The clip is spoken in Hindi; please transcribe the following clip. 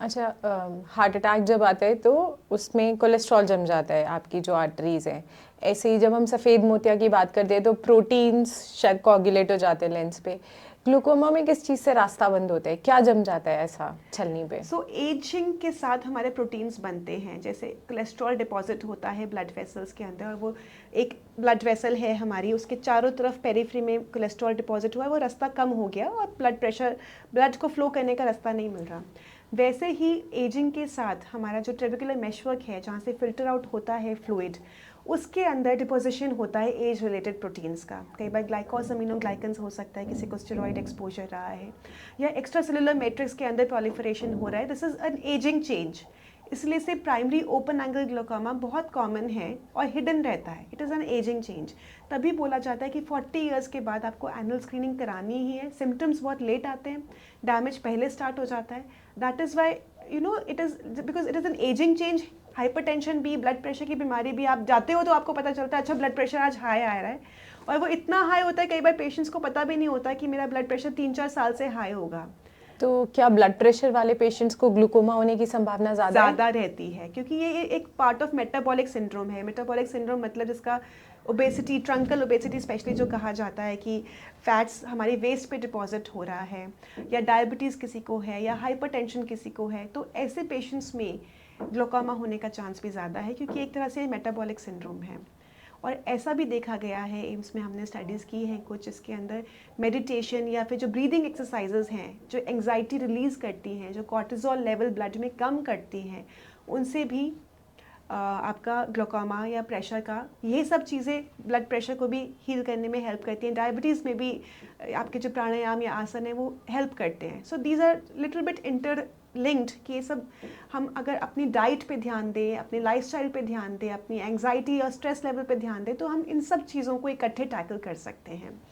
अच्छा, हार्ट अटैक जब आता है तो उसमें कोलेस्ट्रॉल जम जाता है आपकी जो आर्टरीज हैं। ऐसे ही जब हम सफ़ेद मोतिया की बात करते हैं तो प्रोटीन्स शायद कोagulate हो जाते हैं लेंस पे। ग्लूकोमा में किस चीज़ से रास्ता बंद होता है, क्या जम जाता है ऐसा छलनी पे? सो एजिंग के साथ हमारे प्रोटीन्स बनते हैं, जैसे कोलेस्ट्रॉल डिपॉजिट होता है ब्लड वेसल्स के अंदर, और वो एक ब्लड वेसल है हमारी, उसके चारों तरफ पेरिफ्री में कोलेस्ट्रॉल डिपॉजिट हुआ है, वो रास्ता कम हो गया और ब्लड को फ्लो करने का रास्ता नहीं मिल रहा। वैसे ही एजिंग के साथ हमारा जो ट्रेबेकुलर मेशवर्क है, जहाँ से फिल्टर आउट होता है फ्लूइड, उसके अंदर डिपोजिशन होता है एज रिलेटेड प्रोटीन्स का। कई बार ग्लाइकोसमिनोग्लाइकन्स हो सकता है, किसी को स्टेरॉइड एक्सपोजर रहा है, या एक्स्ट्रा सेलुलर मैट्रिक्स के अंदर प्रोलिफरेशन हो रहा है। This is an ageing change. इसलिए से प्राइमरी ओपन एंगल ग्लोकोमा बहुत कॉमन है और हिडन रहता है। It is an ageing change. तभी बोला जाता है कि 40 ईयर्स के बाद आपको एनुअल स्क्रीनिंग करानी ही है। सिम्टम्स बहुत लेट आते हैं, डैमेज पहले स्टार्ट हो जाता है। That is why it is because it is an ageing change. Hypertension भी, ब्लड प्रेशर की बीमारी भी, आप जाते हो तो आपको पता चलता है अच्छा ब्लड प्रेशर आज हाई आ रहा है, और वो इतना हाई होता है कई बार पेशेंट्स को पता भी नहीं होता कि मेरा ब्लड प्रेशर 3-4 साल से हाई होगा। तो क्या ब्लड प्रेशर वाले पेशेंट्स को ग्लूकोमा होने की संभावना ज़्यादा है? ज़्यादा रहती है, क्योंकि ये एक पार्ट ऑफ मेटाबॉलिक सिंड्रोम है। मेटाबॉलिक सिंड्रोम मतलब जिसका ओबेसिटी, ट्रंकल ओबेसिटी स्पेशली जो कहा जाता है कि फैट्स हमारी वेस्ट पे डिपॉजिट हो रहा है, या डायबिटीज़ किसी को है, या हाइपरटेंशन किसी को है, तो ऐसे पेशेंट्स में ग्लोकोमा होने का चांस भी ज़्यादा है, क्योंकि एक तरह से मेटाबॉलिक सिंड्रोम है। और ऐसा भी देखा गया है, एम्स में हमने स्टडीज़ की हैं कुछ, जिसके अंदर मेडिटेशन या फिर जो ब्रीदिंग एक्सरसाइजेज हैं, जो एंग्जाइटी रिलीज़ करती हैं, जो कॉर्टिजोल लेवल ब्लड में कम करती हैं, उनसे भी आपका ग्लोकोमा या प्रेशर का, ये सब चीज़ें ब्लड प्रेशर को भी हील करने में हेल्प करती हैं। डायबिटीज़ में भी आपके जो प्राणायाम या आसन है वो हेल्प करते हैं। So these are little bit interlinked, कि ये सब हम अगर अपनी डाइट पे ध्यान दें, अपनी लाइफस्टाइल पे ध्यान दें, अपनी एंग्जाइटी और स्ट्रेस लेवल पे ध्यान दें, तो हम इन सब चीज़ों को इकट्ठे टैकल कर सकते हैं।